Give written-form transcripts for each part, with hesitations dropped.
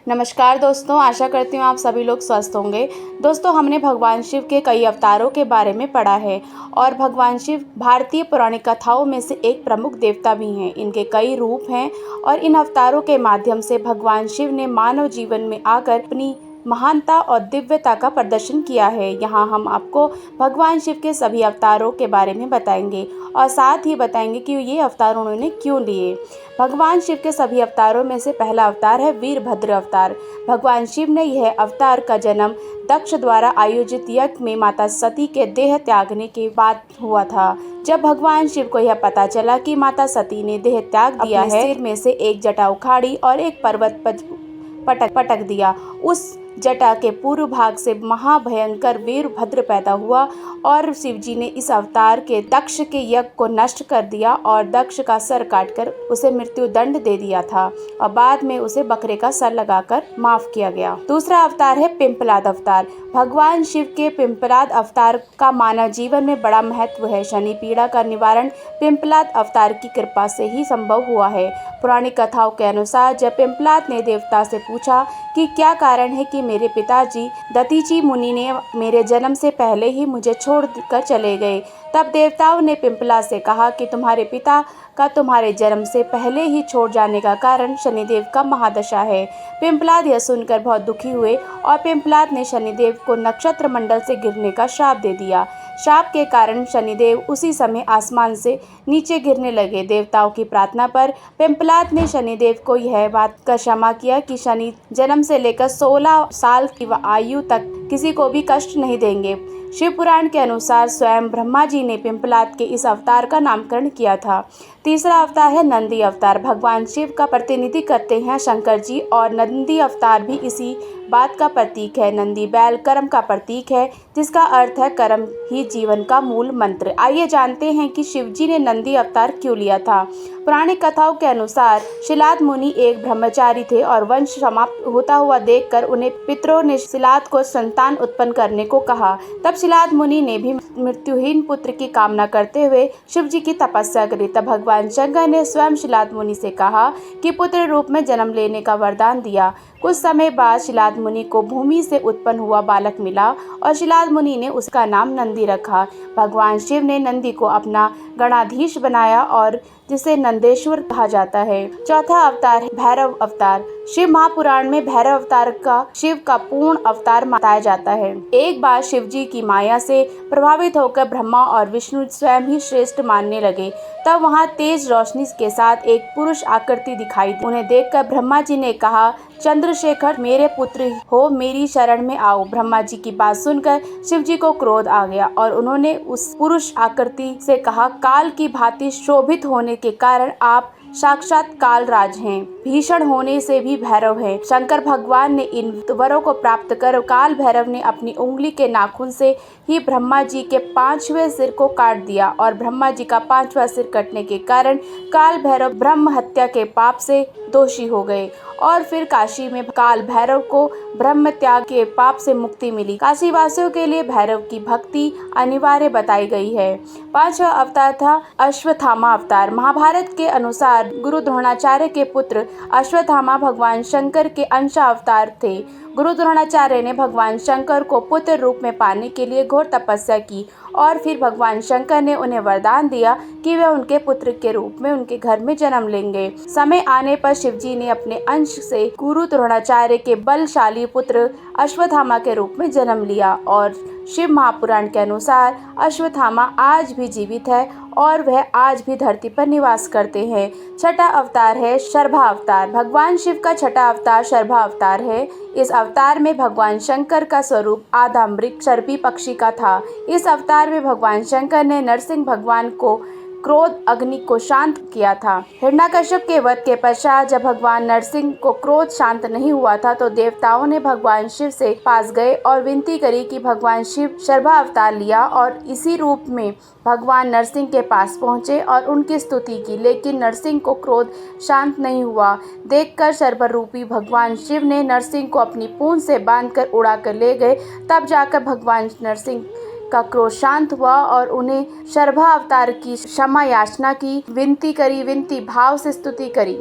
नमस्कार दोस्तों, आशा करती हूँ आप सभी लोग स्वस्थ होंगे। दोस्तों, हमने भगवान शिव के कई अवतारों के बारे में पढ़ा है और भगवान शिव भारतीय पौराणिक कथाओं में से एक प्रमुख देवता भी हैं। इनके कई रूप हैं और इन अवतारों के माध्यम से भगवान शिव ने मानव जीवन में आकर अपनी महानता और दिव्यता का प्रदर्शन किया है। यहाँ हम आपको भगवान शिव के सभी अवतारों के बारे में बताएंगे और साथ ही बताएंगे कि ये अवतार उन्होंने क्यों लिए। भगवान शिव के सभी अवतारों में से पहला अवतार है वीरभद्र अवतार। भगवान शिव ने यह अवतार का जन्म दक्ष द्वारा आयोजित यज्ञ में माता सती के देह त्यागने के बाद हुआ था। जब भगवान शिव को यह पता चला कि माता सती ने देह त्याग दिया है, सिर में से एक जटा उखाड़ी और एक पर्वत पर पटक दिया। उस जटा के पूर्व भाग से महाभयंकर वीरभद्र पैदा हुआ और शिवजी ने इस अवतार के दक्ष के यज्ञ को नष्ट कर दिया और दक्ष का सर काटकर उसे मृत्यु दंड दे दिया था और बाद में उसे बकरे का सर लगाकर माफ किया गया। दूसरा अवतार है पिंपलाद अवतार। भगवान शिव के पिंपलाद अवतार का मानव जीवन में बड़ा महत्व है। शनि पीड़ा का निवारण पिंपलाद अवतार की कृपा से ही संभव हुआ है। पौराणिक कथाओं के अनुसार जब पिंपलाद ने देवता से पूछा कि क्या कारण है कि मेरे पिताजी दतीची मुनि ने मेरे जन्म से पहले ही मुझे छोड़कर चले गए, तब देवताओं ने पिंपलाद से कहा कि तुम्हारे पिता का तुम्हारे जन्म से पहले ही छोड़ जाने का कारण शनिदेव का महादशा है। पिंपलाद यह सुनकर बहुत दुखी हुए और पिंपलाद ने शनिदेव को नक्षत्र मंडल से गिरने का श्राप दे दिया। श्राप के कारण शनिदेव उसी समय आसमान से नीचे गिरने लगे। देवताओं की प्रार्थना पर पिंपलाद ने शनिदेव को यह बात का क्षमा किया कि शनि जन्म से लेकर 16 साल की आयु तक किसी को भी कष्ट नहीं देंगे। शिव पुराण के अनुसार स्वयं ब्रह्मा जी ने पिंपलाद के इस अवतार का नामकरण किया था। तीसरा अवतार है नंदी अवतार। भगवान शिव का प्रतिनिधि करते हैं शंकर जी और नंदी अवतार भी इसी बात का प्रतीक है। नंदी बैल कर्म का प्रतीक है, जिसका अर्थ है कर्म ही जीवन का मूल मंत्र। आइए जानते हैं कि शिवजी ने नंदी अवतार क्यों लिया था। पौराणिक कथाओं के अनुसार शिलाद मुनि एक ब्रह्मचारी थे और वंश समाप्त होता हुआ देखकर उन्हें पितरों ने शिलाद को संतान उत्पन्न करने को कहा। तब शिलाद मुनि ने भी मृत्युहीन पुत्र की कामना करते हुए शिव जी की तपस्या करी। तब भगवान शंकर ने स्वयं शिलाद मुनि से कहा कि पुत्र रूप में जन्म लेने का वरदान दिया। कुछ समय बाद शिलाद मुनि को भूमि से उत्पन्न हुआ बालक मिला और शिलाद मुनि ने उसका नाम नंदी रखा। भगवान शिव ने नंदी को अपना गणाधीश बनाया और जिसे नंदेश्वर कहा जाता है। चौथा अवतार है भैरव अवतार। शिव महापुराण में भैरव अवतार का शिव का पूर्ण अवतार बताया जाता है। एक बार शिव जी की माया से प्रभावित होकर ब्रह्मा और विष्णु स्वयं ही श्रेष्ठ मानने लगे। तब वहां तेज रोशनी के साथ एक पुरुष आकृति दिखाई दी। उन्हें देखकर ब्रह्मा जी ने कहा, चंद्रशेखर मेरे पुत्र हो, मेरी शरण में आओ। ब्रह्मा जी की बात सुनकर शिव जी को क्रोध आ गया और उन्होंने उस पुरुष आकृति से कहा, काल की भांति शोभित होने के कारण आप साक्षात कालराज हैं, भीषण होने से भी भैरव हैं। शंकर भगवान ने इन वरों को प्राप्त कर काल भैरव ने अपनी उंगली के नाखून से ही ब्रह्मा जी के 5वें सिर को काट दिया और ब्रह्मा जी का 5वां सिर कटने के कारण काल भैरव ब्रह्म हत्या के पाप से दोषी हो गए और फिर काशी में काल भैरव को ब्रह्म त्याग के पाप से मुक्ति मिली। काशी वासियों के लिए भैरव की भक्ति अनिवार्य बताई गई है। 5वां अवतार था अश्वत्थामा अवतार। महाभारत के अनुसार गुरु द्रोणाचार्य के पुत्र अश्वत्थामा भगवान शंकर के अंश अवतार थे। गुरु द्रोणाचार्य ने भगवान शंकर को पुत्र रूप में पाने के लिए घोर तपस्या की और फिर भगवान शंकर ने उन्हें वरदान दिया कि वे उनके पुत्र के रूप में उनके घर में जन्म लेंगे। समय आने पर शिवजी ने अपने अंश से गुरु द्रोणाचार्य के बलशाली पुत्र अश्वत्थामा के रूप में जन्म लिया और शिव महापुराण के अनुसार अश्वत्थामा आज भी जीवित है और वह आज भी धरती पर निवास करते हैं। छठा अवतार है शर्भा अवतार। भगवान शिव का छठा अवतार शर्भा अवतार है। इस अवतार में भगवान शंकर का स्वरूप आधा मृग शर्पी पक्षी का था। इस अवतार में भगवान शंकर ने नरसिंह भगवान को क्रोध अग्नि को शांत किया था। हिरण्यकश्यप के वध के पश्चात जब भगवान नरसिंह को क्रोध शांत नहीं हुआ था तो देवताओं ने भगवान शिव से पास गए और विनती करी कि भगवान शिव शर्भा अवतार लिया और इसी रूप में भगवान नरसिंह के पास पहुँचे और उनकी स्तुति की, लेकिन नरसिंह को क्रोध शांत नहीं हुआ। देखकर शर्भा रूपी भगवान शिव ने नरसिंह को अपनी पूंछ से बांधकर उड़ा कर ले गए। तब जाकर भगवान नरसिंह का क्रोध शांत हुआ और उन्हें शर्भा अवतार की क्षमा याचना की, विनती भाव से स्तुति करी।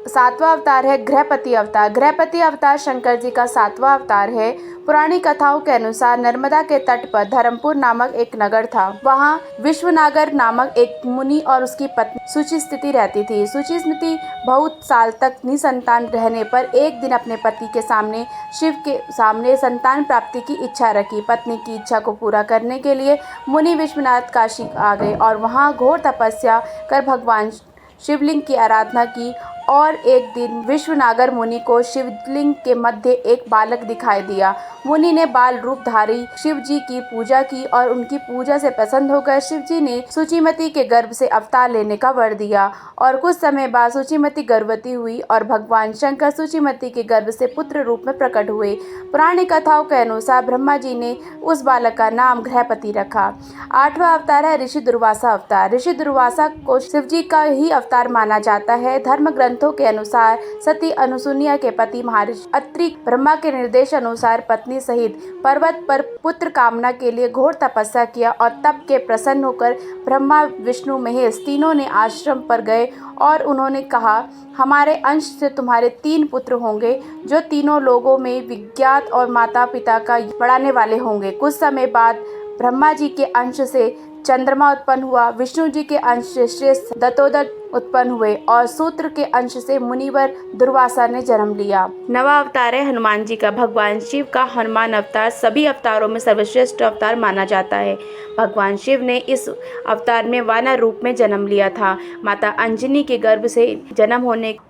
सातवां अवतार है गृहपति अवतार। गृहपति अवतार शंकर जी का सातवां अवतार है। पुरानी कथाओं के अनुसार नर्मदा के तट पर धर्मपुर नामक एक नगर था। वहाँ विश्वनागर नामक एक मुनि और उसकी पत्नी सुचिस्मृति रहती थी। सुचिस्मृति बहुत साल तक निसंतान रहने पर एक दिन अपने पति के सामने शिव के सामने संतान प्राप्ति की इच्छा रखी। पत्नी की इच्छा को पूरा करने के लिए मुनि विश्वनाथ काशी आ गए और वहाँ घोर तपस्या कर भगवान शिवलिंग की आराधना की। और एक दिन विश्वनागर मुनि को शिवलिंग के मध्य एक बालक दिखाई दिया। मुनि ने बाल रूपधारी शिव जी की पूजा की और उनकी पूजा से प्रसन्न होकर शिव जी ने सुचिमति के गर्भ से अवतार लेने का वर दिया। और कुछ समय बाद सुचिमति गर्भवती हुई और भगवान शंकर सुचिमति के गर्भ से पुत्र रूप में प्रकट हुए। पुरानी कथाओं के अनुसार ब्रह्मा जी ने उस बालक का नाम गृहपति रखा। आठवां अवतार है ऋषि दुर्वासा अवतार। ऋषि दुर्वासा को शिव जी का ही अवतार माना जाता है। धर्म ग्रंथों के अनुसार सती अनुसुईया के पति महर्षि अत्रि ब्रह्मा के निर्देश अनुसार पत्नी सहित पर्वत पर पुत्र कामना के लिए घोर तपस्या किया और तप के प्रसन्न होकर ब्रह्मा विष्णु महेश तीनों ने आश्रम पर गए और उन्होंने कहा, हमारे अंश से तुम्हारे 3 पुत्र होंगे जो तीनों लोगों में विख्यात और माता पिता का बढ़ाने वाले होंगे। कुछ समय बाद ब्रह्मा जी के अंश से चंद्रमा उत्पन्न हुआ, विष्णु जी के अंश से श्रेष्ठ दत्तोदत्त उत्पन्न हुए और सूत्र के अंश से मुनिवर दुर्वासा ने जन्म लिया। नवा अवतार है हनुमान जी का। भगवान शिव का हनुमान अवतार सभी अवतारों में सर्वश्रेष्ठ अवतार माना जाता है। भगवान शिव ने इस अवतार में वानर रूप में जन्म लिया था। माता अंजनी के गर्भ से जन्म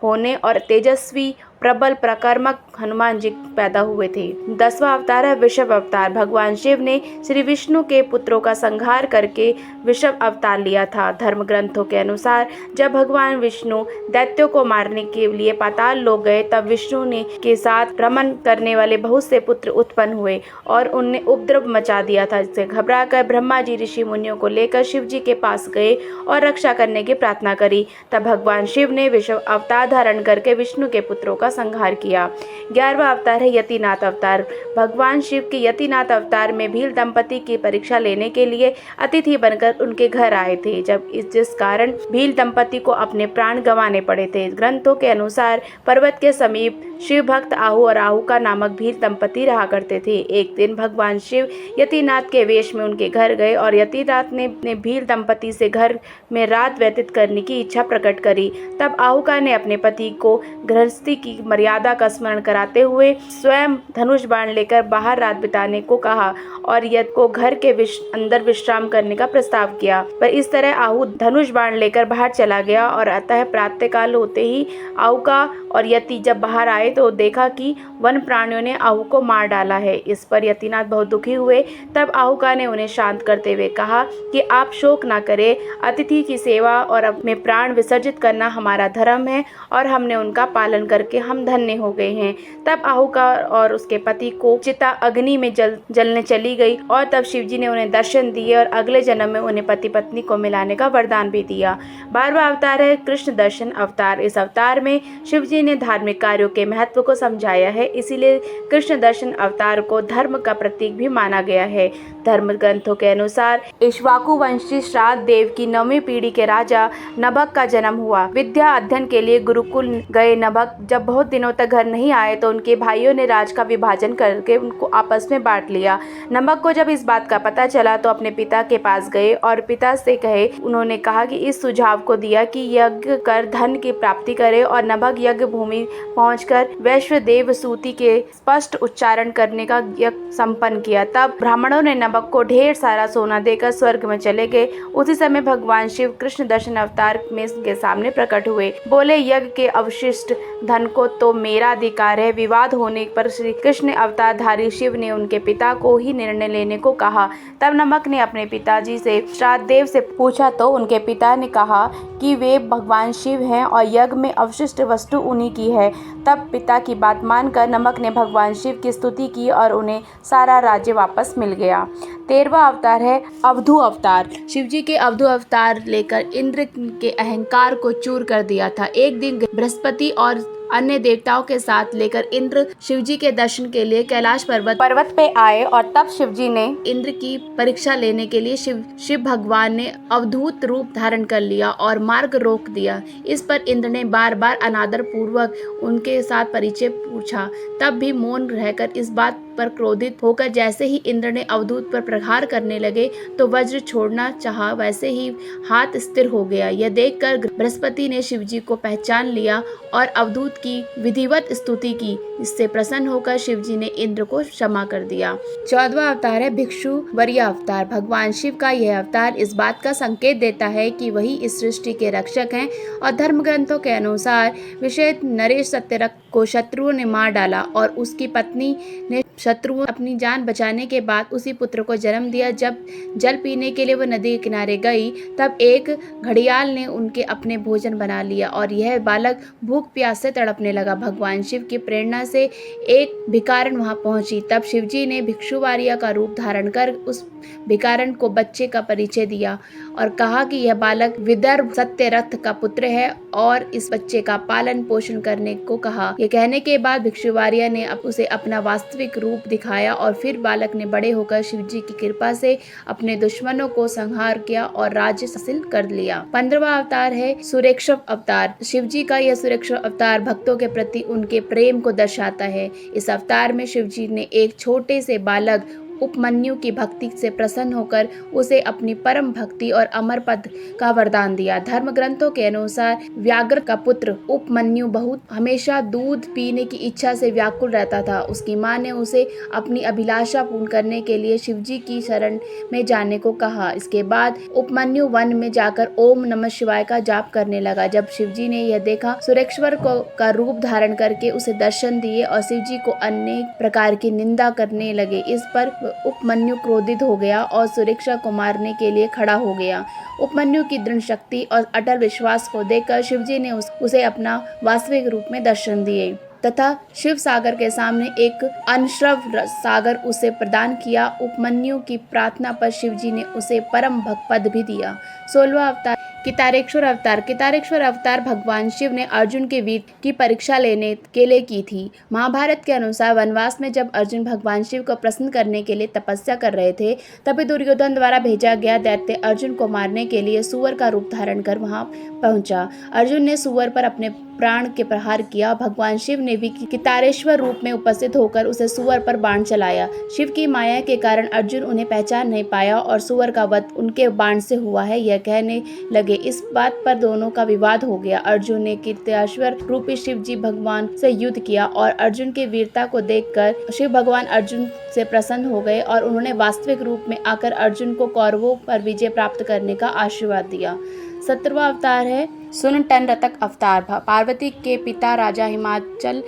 होने और तेजस्वी प्रबल प्रकर्मक हनुमान जी पैदा हुए थे। 10वां अवतार है वृषभ अवतार। भगवान शिव ने श्री विष्णु के पुत्रों का संहार करके वृषभ अवतार लिया था। धर्म ग्रंथों के अनुसार जब भगवान विष्णु दैत्यों को मारने के लिए पाताल लोक गए तब विष्णु ने के साथ भ्रमण करने वाले बहुत से पुत्र उत्पन्न हुए और उनने उपद्रव मचा दिया था। इससे घबराकर ब्रह्मा जी ऋषि मुनियों को लेकर शिव जी के पास गए और रक्षा करने की प्रार्थना करी। तब भगवान शिव ने वृषभ अवतार धारण करके विष्णु के पुत्रों का संहार किया। 11वां अवतार है यतिनाथ अवतार। भगवान शिव के यतिनाथ अवतार में भील दंपति की परीक्षा लेने के लिए अतिथि बनकर उनके घर आए थे, जिस कारण भील दंपति को अपने प्राण गंवाने पड़े थे। ग्रंथों के अनुसार पर्वत के समीप शिव भक्त आहू और आहूका नामक भील दंपति रहा करते थे। एक दिन भगवान शिव यतिनाथ के वेश में उनके घर गए और यतिनाथ ने भील दंपति से घर में रात व्यतीत करने की इच्छा प्रकट करी। तब आहूका ने अपने पति को गृहस्थी की मर्यादा का स्मरण कराते हुए स्वयं धनुष बाण लेकर बाहर रात बिताने को कहा और यति को घर के अंदर विश्राम करने का प्रस्ताव किया। पर इस तरह आहू धनुष बाण लेकर बाहर चला गया और अतः प्रातःकाल होते ही आहूका और यति जब बाहर आए तो देखा कि वन प्राणियों ने आहू को मार डाला है। इस पर यतिनाथ बहुत दुखी हुए। तब आहूका ने उन्हें शांत करते हुए कहा कि आप शोक ना करें, अतिथि की सेवा और अपने प्राण विसर्जित करना हमारा धर्म है और हमने उनका पालन करके हम धन्य हो गए हैं। तब आहूका और उसके पति को चिता अग्नि में जलने चली गई और तब शिवजी ने उन्हें दर्शन दिए और अगले जन्म में उन्हें पति पत्नी को मिलाने का वरदान भी दिया। 12वां अवतार है कृष्ण दर्शन अवतार। इस अवतार में शिवजी ने धार्मिक कार्यों के महत्व को समझाया है, इसीलिए कृष्ण दर्शन अवतार को धर्म का प्रतीक भी माना गया है। धर्म ग्रंथों के अनुसार इक्ष्वाकु वंशी श्राद्ध देव की 9वीं पीढ़ी के राजा नभक का जन्म हुआ। विद्या अध्ययन के लिए गुरुकुल गए नभक जब बहुत दिनों तक घर नहीं आए तो उनके भाइयों ने राज का विभाजन करके उनको आपस में बांट लिया। नभक को जब इस बात का पता चला तो अपने पिता के पास गए और पिता से कहे। उन्होंने कहा कि इस सुझाव को दिया कि यज्ञ कर धन की प्राप्ति करे और नभक यज्ञ भूमि पहुंचकर वैश्वदेव सूति के स्पष्ट उच्चारण करने का यज्ञ संपन्न किया। तब ब्राह्मणों ने नभक को ढेर सारा सोना देकर स्वर्ग में चले गए। उसी समय भगवान शिव कृष्ण दर्शन अवतार में के सामने प्रकट हुए। बोले, यज्ञ के अवशिष्ट धन को तो मेरा अधिकार है। विवाद होने पर श्री कृष्ण अवतारधारी शिव ने उनके पिता को ही निर्णय लेने को कहा। तब नमक ने अपने पिताजी से श्राद्ध देव से पूछा तो उनके पिता ने कहा कि वे भगवान शिव हैं और यज्ञ में अवशिष्ट वस्तु उन्हीं की है। तब पिता की बात मानकर नमक ने भगवान शिव की स्तुति की और उन्हें सारा राज्य वापस मिल गया। 13वां अवतार है अवधू अवतार। शिवजी के अवधू अवतार लेकर इंद्र के अहंकार को चूर कर दिया था। एक दिन बृहस्पति और अन्य देवताओं के साथ लेकर इंद्र शिवजी के दर्शन के लिए कैलाश पर्वत पे आए और तब शिवजी ने इंद्र की परीक्षा लेने के लिए शिव भगवान ने अवधूत रूप धारण कर लिया और मार्ग रोक दिया। इस पर इंद्र ने बार बार अनादर पूर्वक उनके साथ परिचय पूछा, तब भी मौन रहकर इस बात पर क्रोधित होकर जैसे ही इंद्र ने अवधूत पर प्रहार करने लगे तो वज्र छोड़ना चाहा, वैसे ही हाथ स्थिर हो गया। यह देखकर बृहस्पति ने शिवजी को पहचान लिया और अवधूत की विधिवत स्तुति की। इससे प्रसन्न होकर शिवजी ने इंद्र को क्षमा कर दिया। 14वां अवतार है भिक्षु वरीय अवतार। भगवान शिव का यह अवतार इस बात का संकेत देता है कि वही इस सृष्टि के रक्षक हैं और धर्म ग्रंथों के अनुसार विषय नरेश सत्यरथ को शत्रुओं ने मार डाला और उसकी पत्नी ने शत्रुओं अपनी जान बचाने के बाद उसी पुत्र को जन्म दिया। जब जल पीने के लिए वो नदी के किनारे गई तब एक घड़ियाल ने उनके अपने भोजन बना लिया और यह बालक भूख प्यास से तड़पने लगा। भगवान शिव की प्रेरणा से एक भिखारन वहां पहुंची। तब शिवजी ने भिक्षुवारिया का रूप धारण कर उस भिखारन को बच्चे का परिचय दिया और कहा कि यह बालक विदर्भ सत्यरथ का पुत्र है और इस बच्चे का पालन पोषण करने को कहा। यह कहने के बाद भिक्षुवारिया ने उसे अपना वास्तविक रूप दिखाया और फिर बालक ने बड़े होकर शिवजी की कृपा से अपने दुश्मनों को संहार किया और राज्य हासिल कर लिया। 15वां अवतार है सुरेश्वर अवतार। शिवजी का यह सुरेश्वर अवतार भक्तों के प्रति उनके प्रेम को दर्शाता है। इस अवतार में शिवजी ने एक छोटे से बालक उपमन्यु की भक्ति से प्रसन्न होकर उसे अपनी परम भक्ति और अमर पद का वरदान दिया। धर्म ग्रंथों के अनुसार व्याघ्र का पुत्र उपमन्यु बहुत हमेशा दूध पीने की इच्छा से व्याकुल रहता था। उसकी मां ने उसे अपनी अभिलाषा पूर्ण करने के लिए शिवजी की शरण में जाने को कहा। इसके बाद उपमन्यु वन में जाकर ओम नमः शिवाय का जाप करने लगा। जब शिवजी ने यह देखा, सुरेश्वर का रूप धारण करके उसे दर्शन दिए और शिवजी को अनेक प्रकार की निंदा करने लगे। इस पर उपमन्यु क्रोधित हो गया और सुरेश्वर को मारने के लिए खड़ा हो गया। उपमन्यु की दृढ़ शक्ति और अटल विश्वास को देखकर शिवजी ने उसे अपना वास्तविक रूप में दर्शन दिए तथा शिव सागर के सामने एक अनश्रव सागर उसे प्रदान किया। उपमन्यु की प्रार्थना पर शिवजी ने उसे परम भक्त पद भी दिया। 16वां अवतार कितारेश्वर अवतार। कितारेश्वर अवतार भगवान शिव ने अर्जुन के वीर की परीक्षा लेने के लिए की थी। महाभारत के अनुसार वनवास में जब अर्जुन भगवान शिव को प्रसन्न करने के लिए तपस्या कर रहे थे, तभी दुर्योधन द्वारा भेजा गया दैत्य अर्जुन को मारने के लिए सुअर का रूप धारण कर वहां पहुंचा। अर्जुन ने सुअर पर अपने प्राण के प्रहार किया। भगवान शिव ने भी कितारेश्वर रूप में उपस्थित होकर उसे सुअर पर बाण चलाया। शिव की माया के कारण अर्जुन उन्हें पहचान नहीं पाया और सुअर का वध उनके बाण से हुआ है, यह कहने लगे। इस बात पर दोनों का विवाद हो गया। अर्जुन ने कितारेश्वर रूपी शिव जी भगवान से युद्ध किया और अर्जुन की वीरता को देखकर शिव भगवान अर्जुन से प्रसन्न हो गए और उन्होंने वास्तविक रूप में आकर अर्जुन को कौरवों पर विजय प्राप्त करने का आशीर्वाद दिया। 17वां अवतार है सुनटनरतक अवतार। पार्वती के पिता राजा हिमाचल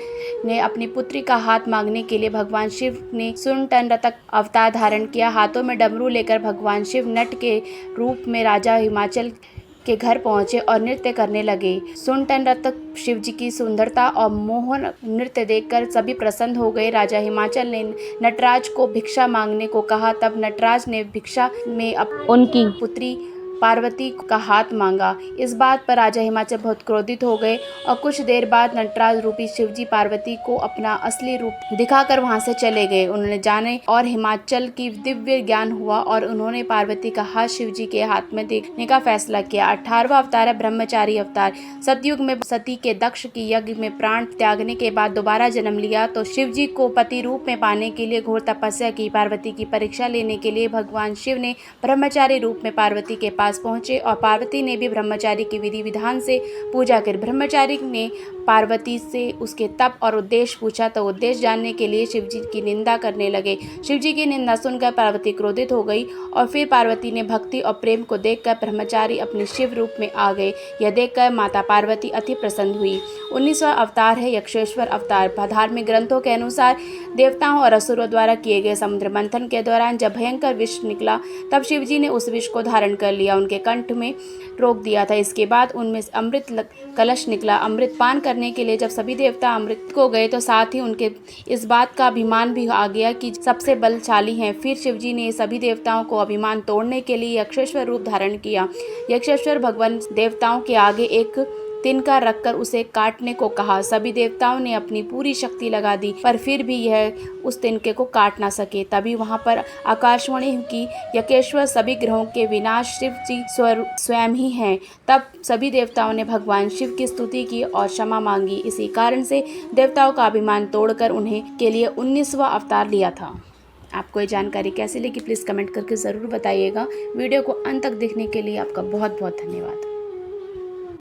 ने अपनी पुत्री का हाथ मांगने के लिए भगवान शिव ने सुनटनरतक अवतार धारण किया। हाथों में डमरू लेकर भगवान शिव नट के रूप में राजा हिमाचल के घर पहुंचे और नृत्य करने लगे। सुनटनरतक शिवजी की सुंदरता और मोहन नृत्य देखकर सभी प्रसन्न हो गए। राजा हिमाचल ने नटराज को भिक्षा मांगने को कहा। तब नटराज ने भिक्षा में उनकी पुत्री पार्वती का हाथ मांगा। इस बात पर राजा हिमाचल बहुत क्रोधित हो गए और कुछ देर बाद नटराज रूपी शिवजी पार्वती को अपना असली रूप दिखाकर वहां से चले गए। उन्होंने जाने और हिमाचल की दिव्य ज्ञान हुआ और उन्होंने पार्वती का हाथ शिवजी के हाथ में देखने का फैसला किया। 18वां अवतार है ब्रह्मचारी अवतार। सतयुग में सती के दक्ष की यज्ञ में प्राण त्यागने के बाद दोबारा जन्म लिया तो शिवजी को पति रूप में पाने के लिए घोर तपस्या की। पार्वती की परीक्षा लेने के लिए भगवान शिव ने ब्रह्मचारी रूप में पार्वती के पास पहुंचे और पार्वती ने भी ब्रह्मचारी की विधि विधान से पूजा की। ब्रह्मचारी ने पार्वती से उसके तप और उद्देश्य पूछा तो उद्देश्य जानने के लिए शिवजी की निंदा करने लगे। शिवजी की निंदा सुनकर पार्वती क्रोधित हो गई और फिर पार्वती ने भक्ति और प्रेम को देखकर ब्रह्मचारी अपने शिव रूप में आ गए। यह देखकर माता पार्वती अति प्रसन्न हुई। 19वां अवतार है यक्षेश्वर अवतार। धार्मिक ग्रंथों के अनुसार देवताओं और असुरों द्वारा किए गए समुद्र मंथन के दौरान जब भयंकर विष निकला तब शिवजी ने उस विष को धारण कर लिया, उनके कंठ में रोक दिया था। इसके बाद उनमें अमृत कलश निकला। अमृत पान करने के लिए जब सभी देवता अमृत को गए तो साथ ही उनके इस बात का अभिमान भी आ गया कि सबसे बलशाली हैं। फिर शिवजी ने सभी देवताओं को अभिमान तोड़ने के लिए यक्षेश्वर रूप धारण किया। यक्षेश्वर भगवान देवताओं के आगे एक तिनका रखकर उसे काटने को कहा। सभी देवताओं ने अपनी पूरी शक्ति लगा दी, पर फिर भी यह उस तिनके को काट ना सके। तभी वहाँ पर आकाशवाणी की, यकेश्वर सभी ग्रहों के विनाश शिव जी स्वयं ही हैं। तब सभी देवताओं ने भगवान शिव की स्तुति की और क्षमा मांगी। इसी कारण से देवताओं का अभिमान तोड़कर उन्हें के लिए 19वां अवतार लिया था। आपको ये जानकारी कैसी लगी प्लीज़ कमेंट करके ज़रूर बताइएगा। वीडियो को अंत तक देखने के लिए आपका बहुत बहुत धन्यवाद।